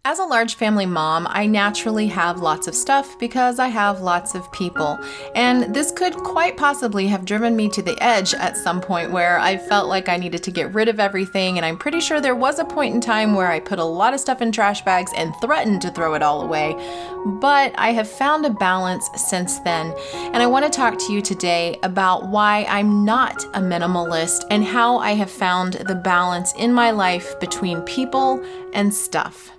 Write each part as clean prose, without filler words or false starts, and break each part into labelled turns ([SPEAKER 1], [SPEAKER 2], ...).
[SPEAKER 1] As a large family mom, I naturally have lots of stuff because I have lots of people. And this could quite possibly have driven me to the edge at some point where I felt like I needed to get rid of everything. And I'm pretty sure there was a point in time where I put a lot of stuff in trash bags and threatened to throw it all away. But I have found a balance since then. And I want to talk to you today about why I'm not a minimalist and how I have found the balance in my life between people and stuff.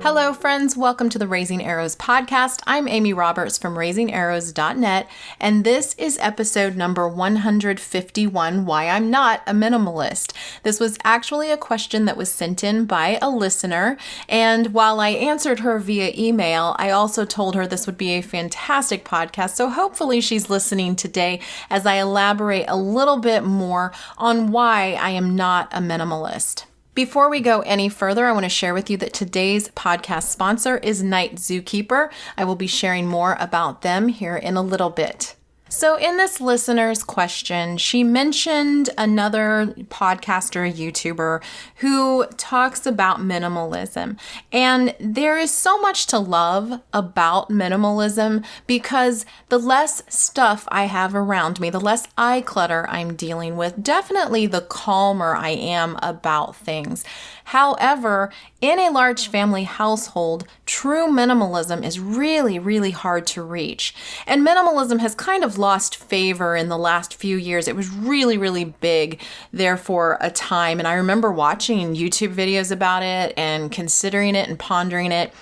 [SPEAKER 1] Hello, friends. Welcome to the Raising Arrows podcast. I'm Amy Roberts from raisingarrows.net, and this is episode number 151, Why I'm Not a Minimalist. This was actually a question that was sent in by a listener, and while I answered her via email, I also told her this would be a fantastic podcast, so hopefully she's listening today as I elaborate a little bit more on why I am not a minimalist. Before we go any further, I want to share with you that today's podcast sponsor is Zookeeper. I will be sharing more about them here in a little bit. So in this listener's question, she mentioned another podcaster, YouTuber, who talks about minimalism. And there is so much to love about minimalism because the less stuff I have around me, the less eye clutter I'm dealing with, definitely the calmer I am about things. However, in a large family household, true minimalism is really, really hard to reach. And minimalism has kind of lost favor in the last few years. It was really, really big there for a time. And I remember watching YouTube videos about it and considering it and pondering it.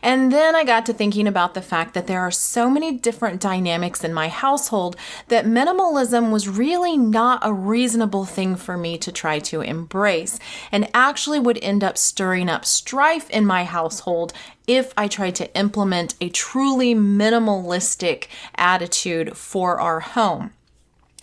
[SPEAKER 1] And then I got to thinking about the fact that there are so many different dynamics in my household that minimalism was really not a reasonable thing for me to try to embrace, and actually would end up stirring up strife in my household if I tried to implement a truly minimalistic attitude for our home.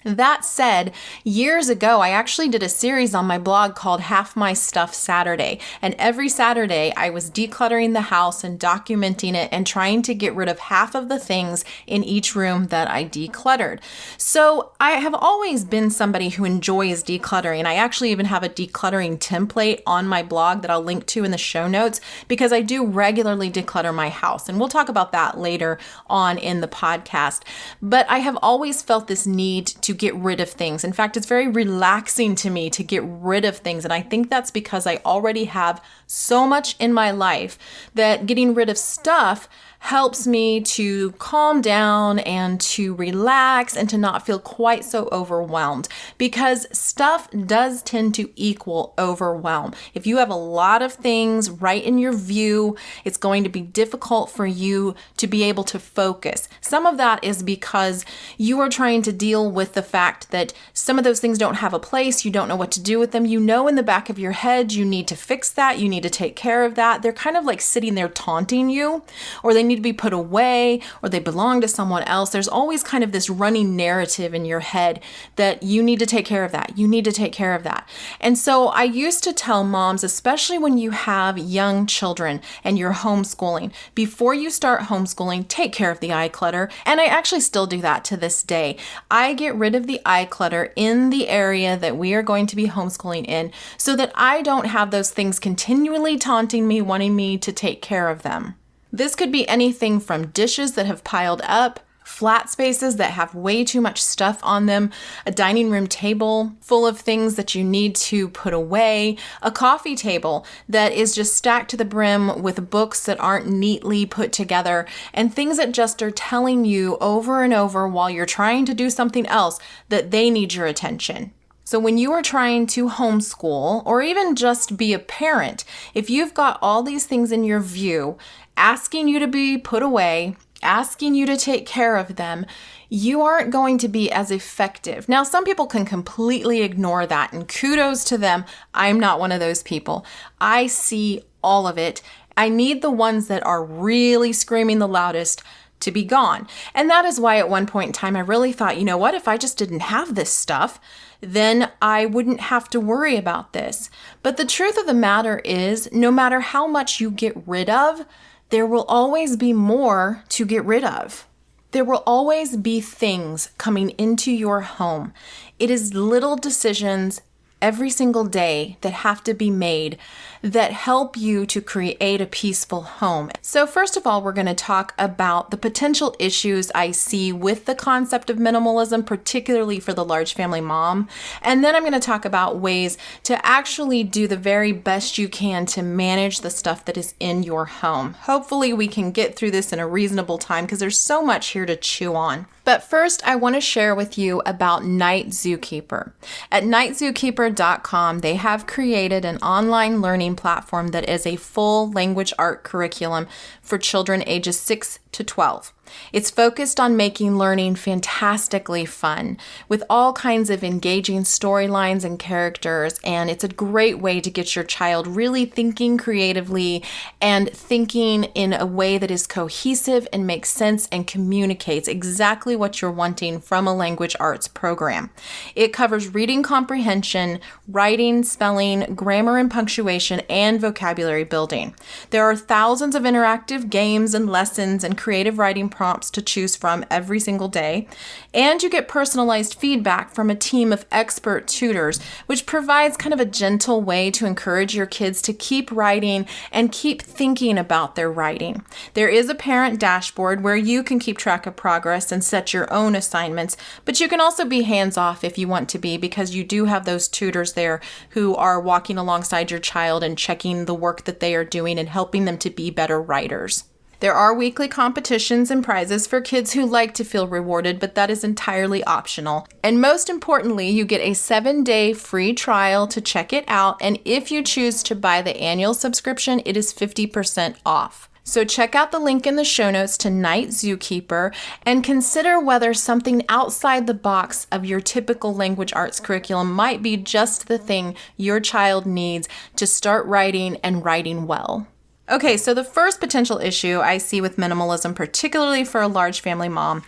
[SPEAKER 1] That said, years ago, I actually did a series on my blog called Half My Stuff Saturday. And every Saturday, I was decluttering the house and documenting it and trying to get rid of half of the things in each room that I decluttered. So I have always been somebody who enjoys decluttering. I actually even have a decluttering template on my blog that I'll link to in the show notes because I do regularly declutter my house. And we'll talk about that later on in the podcast. But I have always felt this need to get rid of things. In fact, it's very relaxing to me to get rid of things. And I think that's because I already have so much in my life that getting rid of stuff helps me to calm down and to relax and to not feel quite so overwhelmed, because stuff does tend to equal overwhelm. If you have a lot of things right in your view, it's going to be difficult for you to be able to focus. Some of that is because you are trying to deal with the fact that some of those things don't have a place. You don't know what to do with them. You know in the back of your head you need to fix that. You need to take care of that. They're kind of like sitting there taunting you, or they need to be put away, or they belong to someone else. There's always kind of this running narrative in your head that you need to take care of that. You need to take care of that. And so I used to tell moms, especially when you have young children and you're homeschooling, before you start homeschooling, take care of the eye clutter. And I actually still do that to this day. I get rid of the eye clutter in the area that we are going to be homeschooling in so that I don't have those things continually taunting me, wanting me to take care of them. This could be anything from dishes that have piled up, flat spaces that have way too much stuff on them, a dining room table full of things that you need to put away, a coffee table that is just stacked to the brim with books that aren't neatly put together, and things that just are telling you over and over while you're trying to do something else that they need your attention. So when you are trying to homeschool or even just be a parent, if you've got all these things in your view, asking you to be put away, asking you to take care of them, you aren't going to be as effective. Now, some people can completely ignore that, and kudos to them. I'm not one of those people. I see all of it. I need the ones that are really screaming the loudest to be gone. And that is why at one point in time, I really thought, you know what, if I just didn't have this stuff, then I wouldn't have to worry about this. But the truth of the matter is, no matter how much you get rid of, there will always be more to get rid of. There will always be things coming into your home. It is little decisions every single day that have to be made that help you to create a peaceful home. So first of all, we're going to talk about the potential issues I see with the concept of minimalism, particularly for the large family mom. And then I'm going to talk about ways to actually do the very best you can to manage the stuff that is in your home. Hopefully we can get through this in a reasonable time because there's so much here to chew on. But first, I want to share with you about Night Zookeeper. At nightzookeeper.com, they have created an online learning platform that is a full language art curriculum for children ages 6 to 12. It's focused on making learning fantastically fun with all kinds of engaging storylines and characters, and it's a great way to get your child really thinking creatively and thinking in a way that is cohesive and makes sense and communicates exactly what you're wanting from a language arts program. It covers reading comprehension, writing, spelling, grammar and punctuation, and vocabulary building. There are thousands of interactive games and lessons and creative writing prompts to choose from every single day, and you get personalized feedback from a team of expert tutors, which provides kind of a gentle way to encourage your kids to keep writing and keep thinking about their writing. There is a parent dashboard where you can keep track of progress and set your own assignments, but you can also be hands-off if you want to be, because you do have those tutors there who are walking alongside your child and checking the work that they are doing and helping them to be better writers. There are weekly competitions and prizes for kids who like to feel rewarded, but that is entirely optional. And most importantly, you get a 7-day free trial to check it out, and if you choose to buy the annual subscription, it is 50% off. So check out the link in the show notes to Night Zookeeper and consider whether something outside the box of your typical language arts curriculum might be just the thing your child needs to start writing and writing well. Okay, so the first potential issue I see with minimalism, particularly for a large family mom,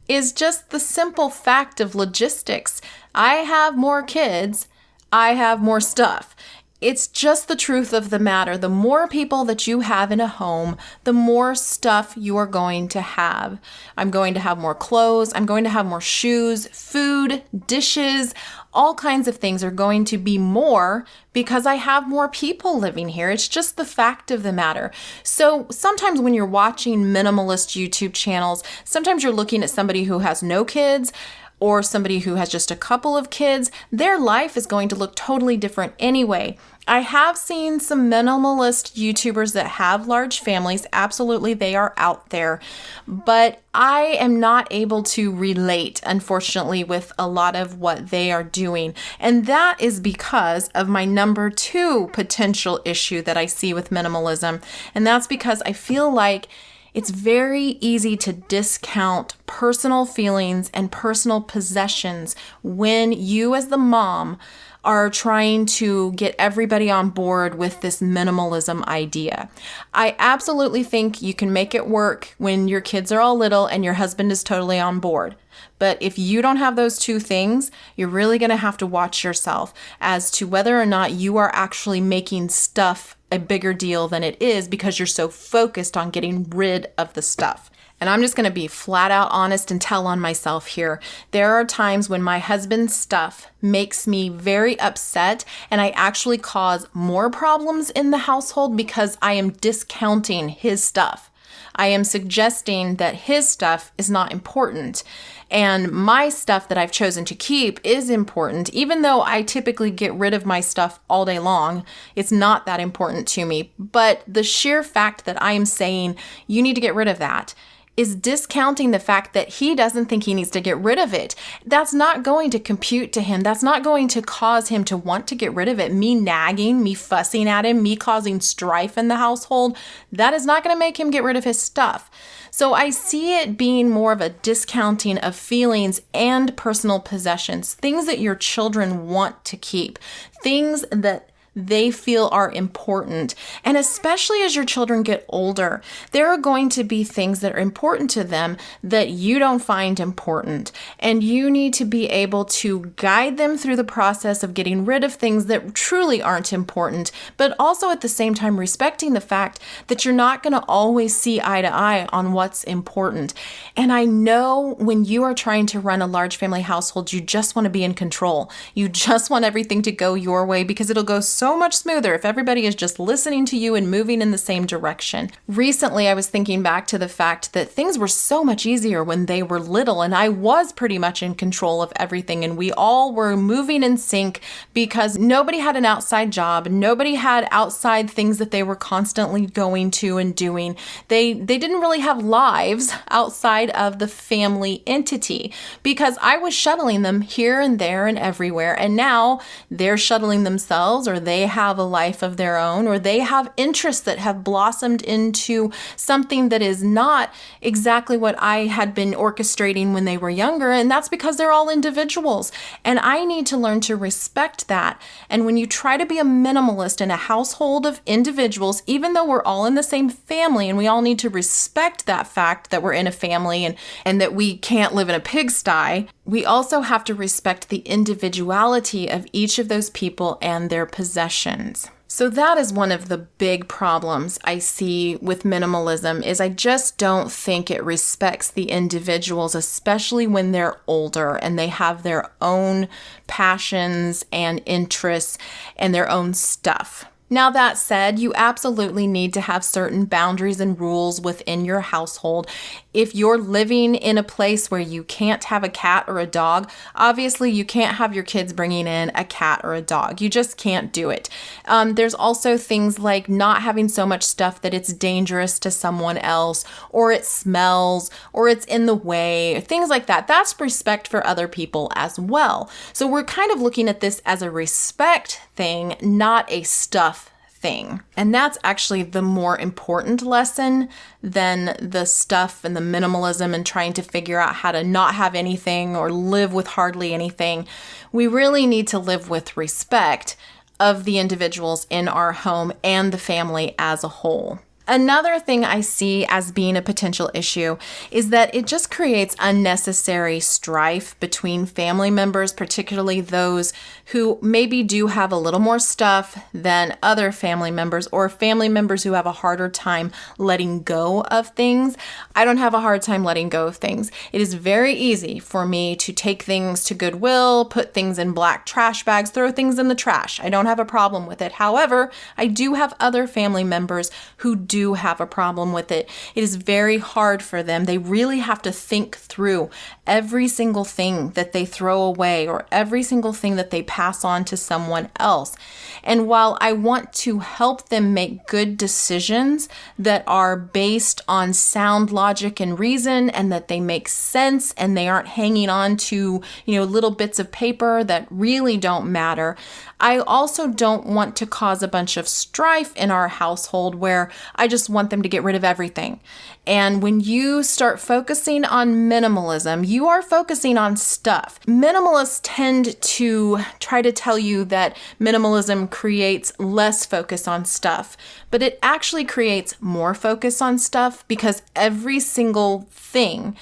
[SPEAKER 1] is just the simple fact of logistics. I have more kids, I have more stuff. It's just the truth of the matter. The more people that you have in a home, the more stuff you are going to have. I'm going to have more clothes, I'm going to have more shoes, food, dishes, all kinds of things are going to be more because I have more people living here. It's just the fact of the matter. So sometimes when you're watching minimalist YouTube channels, sometimes you're looking at somebody who has no kids or somebody who has just a couple of kids. Their life is going to look totally different anyway. I have seen some minimalist YouTubers that have large families. Absolutely, they are out there. But I am not able to relate, unfortunately, with a lot of what they are doing. And that is because of my number 2 potential issue that I see with minimalism. And that's because I feel like it's very easy to discount personal feelings and personal possessions when you as the mom are trying to get everybody on board with this minimalism idea. I absolutely think you can make it work when your kids are all little and your husband is totally on board. But if you don't have those two things, you're really going to have to watch yourself as to whether or not you are actually making stuff a bigger deal than it is because you're so focused on getting rid of the stuff. And I'm just going to be flat out honest and tell on myself here. There are times when my husband's stuff makes me very upset and I actually cause more problems in the household because I am discounting his stuff. I am suggesting that his stuff is not important. And my stuff that I've chosen to keep is important. Even though I typically get rid of my stuff all day long, it's not that important to me. But the sheer fact that I am saying you need to get rid of that is discounting the fact that he doesn't think he needs to get rid of it. That's not going to compute to him. That's not going to cause him to want to get rid of it. Me nagging, me fussing at him, me causing strife in the household, that is not going to make him get rid of his stuff. So I see it being more of a discounting of feelings and personal possessions, things that your children want to keep, things that they feel are important. And especially as your children get older, there are going to be things that are important to them that you don't find important. And you need to be able to guide them through the process of getting rid of things that truly aren't important, but also at the same time respecting the fact that you're not going to always see eye to eye on what's important. And I know when you are trying to run a large family household, you just want to be in control. You just want everything to go your way because it'll go so much smoother if everybody is just listening to you and moving in the same direction. Recently, I was thinking back to the fact that things were so much easier when they were little, and I was pretty much in control of everything, and we all were moving in sync because nobody had an outside job. Nobody had outside things that they were constantly going to and doing. They didn't really have lives outside of the family entity because I was shuttling them here and there and everywhere, and now they're shuttling themselves, or they have a life of their own, or they have interests that have blossomed into something that is not exactly what I had been orchestrating when they were younger, and that's because they're all individuals, and I need to learn to respect that. And when you try to be a minimalist in a household of individuals, even though we're all in the same family, and we all need to respect that fact that we're in a family and that we can't live in a pigsty, we also have to respect the individuality of each of those people and their possessions. So that is one of the big problems I see with minimalism is I just don't think it respects the individuals, especially when they're older and they have their own passions and interests and their own stuff. Now, that said, you absolutely need to have certain boundaries and rules within your household. If you're living in a place where you can't have a cat or a dog, obviously you can't have your kids bringing in a cat or a dog. You just can't do it. There's also things like not having so much stuff that it's dangerous to someone else, or it smells, or it's in the way, things like that. That's respect for other people as well. So we're kind of looking at this as a respect thing, not a stuff thing. And that's actually the more important lesson than the stuff and the minimalism and trying to figure out how to not have anything or live with hardly anything. We really need to live with respect of the individuals in our home and the family as a whole. Another thing I see as being a potential issue is that it just creates unnecessary strife between family members, particularly those who maybe do have a little more stuff than other family members, or family members who have a harder time letting go of things. I don't have a hard time letting go of things. It is very easy for me to take things to Goodwill, put things in black trash bags, throw things in the trash. I don't have a problem with it. However, I do have other family members who do have a problem with it. It is very hard for them. They really have to think through every single thing that they throw away or every single thing that they pass on to someone else. And while I want to help them make good decisions that are based on sound logic and reason and that they make sense and they aren't hanging on to, little bits of paper that really don't matter, I also don't want to cause a bunch of strife in our household where I just want them to get rid of everything. And when you start focusing on minimalism, you are focusing on stuff. Minimalists tend to try to tell you that minimalism creates less focus on stuff, but it actually creates more focus on stuff because every single thing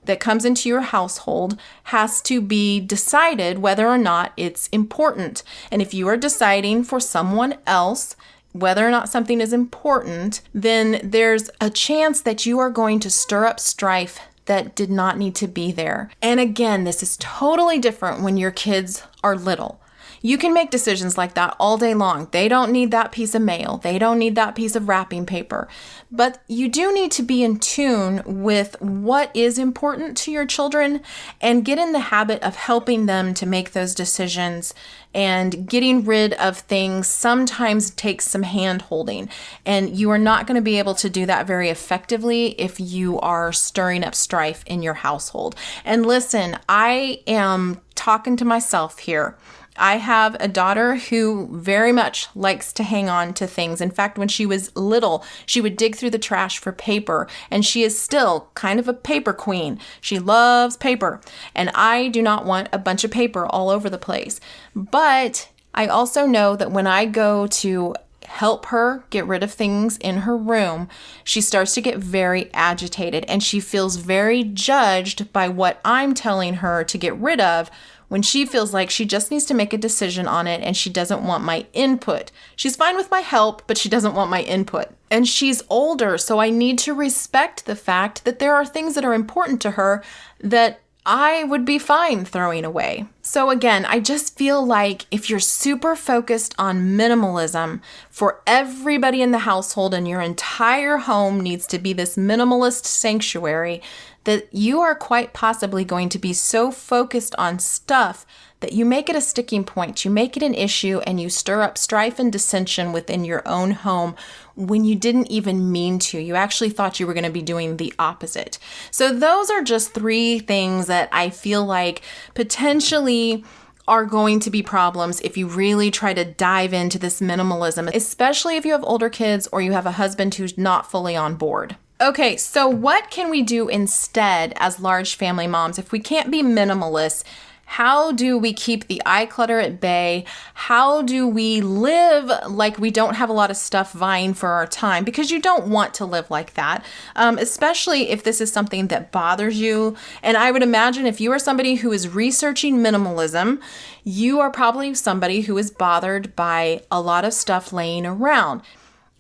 [SPEAKER 1] that comes into your household has to be decided whether or not it's important. And if you are deciding for someone else whether or not something is important, then there's a chance that you are going to stir up strife that did not need to be there. And again, this is totally different when your kids are little. You can make decisions like that all day long. They don't need that piece of mail. They don't need that piece of wrapping paper. But you do need to be in tune with what is important to your children and get in the habit of helping them to make those decisions. And getting rid of things sometimes takes some hand holding. And you are not going to be able to do that very effectively if you are stirring up strife in your household. And listen, I am talking to myself here. I have a daughter who very much likes to hang on to things. In fact, when she was little, she would dig through the trash for paper, and she is still kind of a paper queen. She loves paper, and I do not want a bunch of paper all over the place. But I also know that when I go to help her get rid of things in her room, she starts to get very agitated and she feels very judged by what I'm telling her to get rid of, when she feels like she just needs to make a decision on it and she doesn't want my input. She's fine with my help, but she doesn't want my input. And she's older, so I need to respect the fact that there are things that are important to her that I would be fine throwing away. So again, I just feel like if you're super focused on minimalism for everybody in the household and your entire home needs to be this minimalist sanctuary, that you are quite possibly going to be so focused on stuff that you make it a sticking point, you make it an issue, and you stir up strife and dissension within your own home when you didn't even mean to. You actually thought you were going to be doing the opposite. So those are just 3 things that I feel like potentially are going to be problems if you really try to dive into this minimalism, especially if you have older kids or you have a husband who's not fully on board. Okay, so what can we do instead as large family moms if we can't be minimalists? How do we keep the eye clutter at bay? How do we live like we don't have a lot of stuff vying for our time? Because you don't want to live like that, especially if this is something that bothers you. And I would imagine if you are somebody who is researching minimalism, you are probably somebody who is bothered by a lot of stuff laying around.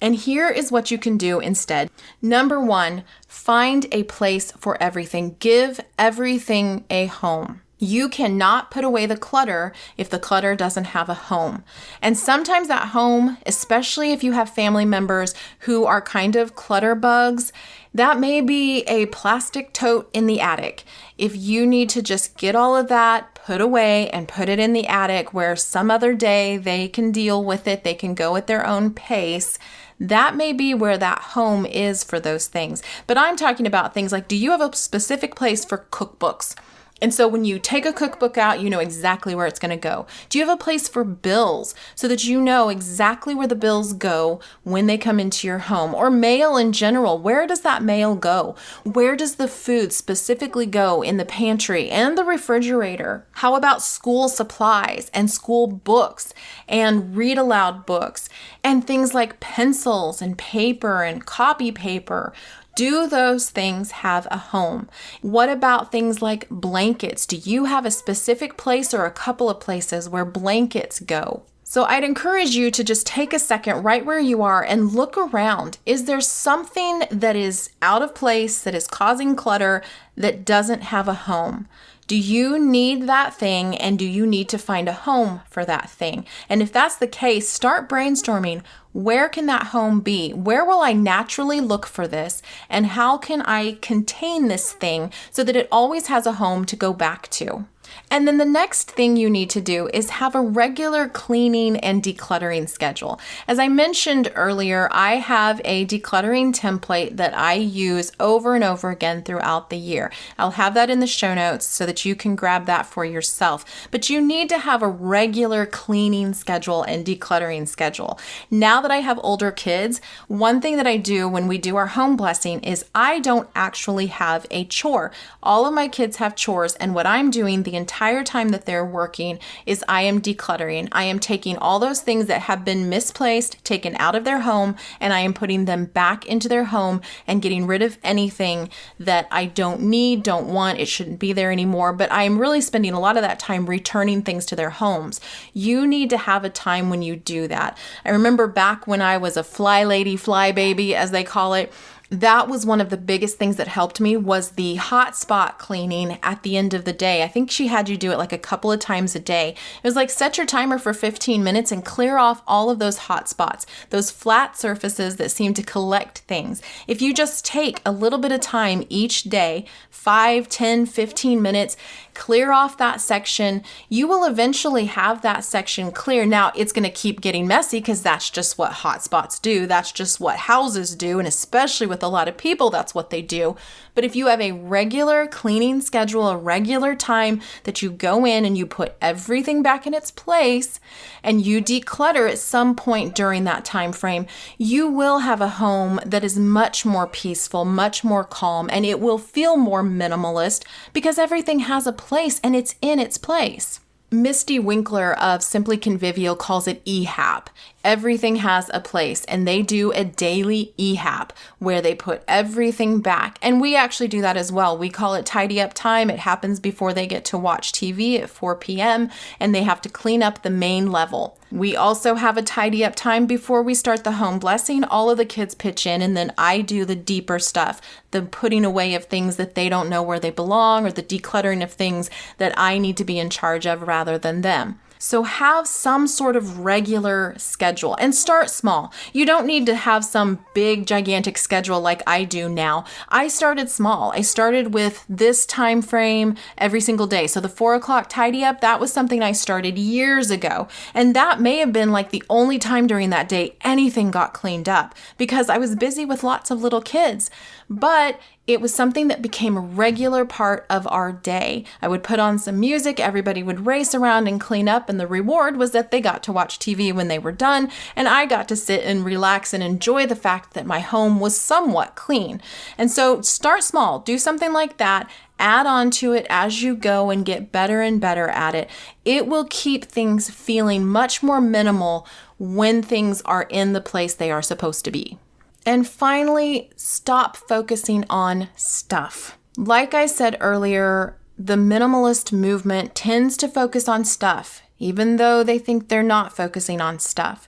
[SPEAKER 1] And here is what you can do instead. Number 1, find a place for everything. Give everything a home. You cannot put away the clutter if the clutter doesn't have a home. And sometimes that home, especially if you have family members who are kind of clutter bugs, that may be a plastic tote in the attic. If you need to just get all of that put away and put it in the attic where some other day they can deal with it, they can go at their own pace, that may be where that home is for those things. But I'm talking about things like, do you have a specific place for cookbooks? And so when you take a cookbook out, you know exactly where it's going to go. Do you have a place for bills so that you know exactly where the bills go when they come into your home? Or mail in general, where does that mail go? Where does the food specifically go in the pantry and the refrigerator? How about school supplies and school books and read aloud books and things like pencils and paper and copy paper? Do those things have a home? What about things like blankets? Do you have a specific place or a couple of places where blankets go? So I'd encourage you to just take a second right where you are and look around. Is there something that is out of place, that is causing clutter, that doesn't have a home? Do you need that thing, and do you need to find a home for that thing? And if that's the case, start brainstorming. Where can that home be? Where will I naturally look for this? And how can I contain this thing so that it always has a home to go back to? And then the next thing you need to do is have a regular cleaning and decluttering schedule. As I mentioned earlier, I have a decluttering template that I use over and over again throughout the year. I'll have that in the show notes so that you can grab that for yourself. But you need to have a regular cleaning schedule and decluttering schedule. Now that I have older kids, one thing that I do when we do our home blessing is I don't actually have a chore. All of my kids have chores, and what I'm doing the entire time that they're working is I am decluttering. I am taking all those things that have been misplaced, taken out of their home, and I am putting them back into their home and getting rid of anything that I don't need, don't want, it shouldn't be there anymore. But I am really spending a lot of that time returning things to their homes. You need to have a time when you do that. I remember back when I was a fly lady, fly baby, as they call it, that was one of the biggest things that helped me was the hot spot cleaning at the end of the day. I think she had you do it like a couple of times a day. It was like set your timer for 15 minutes and clear off all of those hot spots, those flat surfaces that seem to collect things. If you just take a little bit of time each day, 5, 10, 15 minutes, clear off that section, you will eventually have that section clear. Now, it's going to keep getting messy because that's just what hot spots do. That's just what houses do. And especially with a lot of people, that's what they do. But if you have a regular cleaning schedule, a regular time that you go in and you put everything back in its place and you declutter at some point during that time frame, you will have a home that is much more peaceful, much more calm, and it will feel more minimalist because everything has a place and it's in its place. Misty Winkler of Simply Convivial calls it EHAP. Everything has a place, and they do a daily EHAP where they put everything back. And we actually do that as well. We call it tidy up time. It happens before they get to watch TV at 4 p.m. and they have to clean up the main level. We also have a tidy up time before we start the home blessing. All of the kids pitch in, and then I do the deeper stuff, the putting away of things that they don't know where they belong, or the decluttering of things that I need to be in charge of rather than them. So have some sort of regular schedule and start small. You don't need to have some big, gigantic schedule like I do now. I started small. I started with this time frame every single day. So the 4 o'clock tidy up, that was something I started years ago. And that may have been like the only time during that day anything got cleaned up because I was busy with lots of little kids. But it was something that became a regular part of our day. I would put on some music, everybody would race around and clean up, and the reward was that they got to watch TV when they were done, and I got to sit and relax and enjoy the fact that my home was somewhat clean. And so start small, do something like that, add on to it as you go and get better and better at it. It will keep things feeling much more minimal when things are in the place they are supposed to be. And finally, stop focusing on stuff. Like I said earlier, the minimalist movement tends to focus on stuff, even though they think they're not focusing on stuff.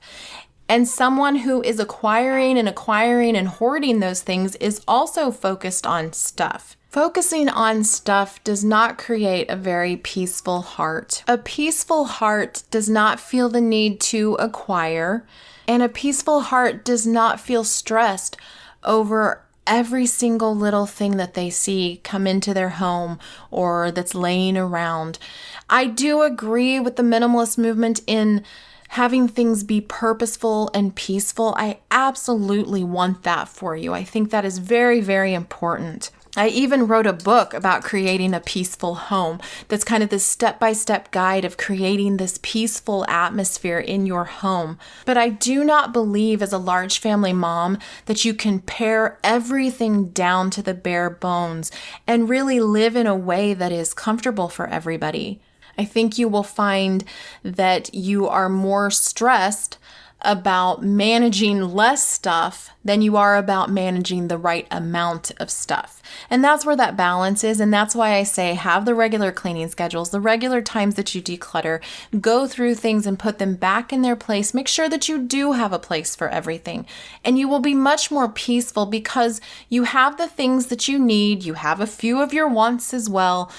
[SPEAKER 1] And someone who is acquiring and hoarding those things is also focused on stuff. Focusing on stuff does not create a very peaceful heart. A peaceful heart does not feel the need to acquire. And a peaceful heart does not feel stressed over every single little thing that they see come into their home or that's laying around. I do agree with the minimalist movement in having things be purposeful and peaceful. I absolutely want that for you. I think that is very, very important. I even wrote a book about creating a peaceful home. That's kind of this step-by-step guide of creating this peaceful atmosphere in your home. But I do not believe as a large family mom that you can pare everything down to the bare bones and really live in a way that is comfortable for everybody. I think you will find that you are more stressed about managing less stuff than you are about managing the right amount of stuff. And that's where that balance is. And that's why I say have the regular cleaning schedules, the regular times that you declutter, go through things and put them back in their place. Make sure that you do have a place for everything. And you will be much more peaceful because you have the things that you need. You have a few of your wants as well.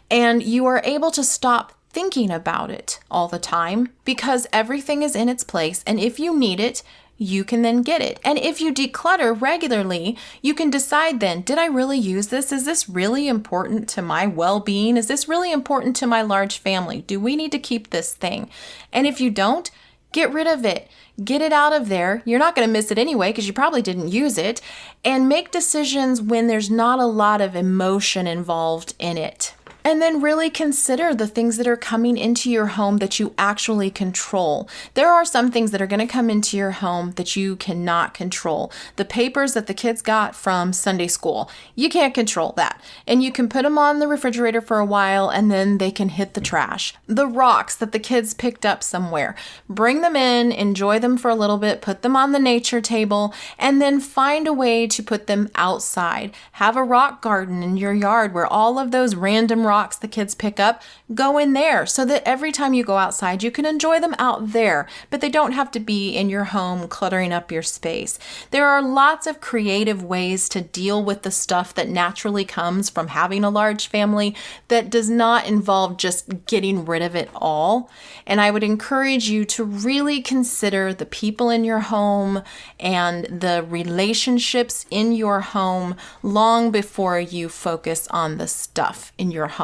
[SPEAKER 1] And you are able to stop thinking about it all the time because everything is in its place. And if you need it, you can then get it. And if you declutter regularly, you can decide then, did I really use this? Is this really important to my well-being? Is this really important to my large family? Do we need to keep this thing? And if you don't, get rid of it. Get it out of there. You're not going to miss it anyway because you probably didn't use it. And make decisions when there's not a lot of emotion involved in it. And then really consider the things that are coming into your home that you actually control. There are some things that are going to come into your home that you cannot control. The papers that the kids got from Sunday school, you can't control that. And you can put them on the refrigerator for a while and then they can hit the trash. The rocks that the kids picked up somewhere, bring them in, enjoy them for a little bit, put them on the nature table, and then find a way to put them outside. Have a rock garden in your yard where all of those random rocks the kids pick up go in there so that every time you go outside, you can enjoy them out there, but they don't have to be in your home cluttering up your space. There are lots of creative ways to deal with the stuff that naturally comes from having a large family that does not involve just getting rid of it all. And I would encourage you to really consider the people in your home and the relationships in your home long before you focus on the stuff in your home.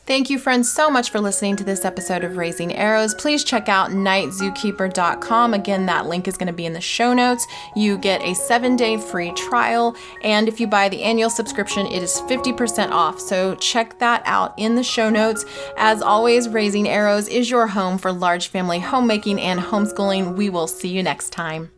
[SPEAKER 1] Thank you, friends, so much for listening to this episode of Raising Arrows. Please check out nightzookeeper.com. Again, that link is going to be in the show notes. You get a 7-day free trial, and if you buy the annual subscription, it is 50% off. So check that out in the show notes. As always, Raising Arrows is your home for large family homemaking and homeschooling. We will see you next time.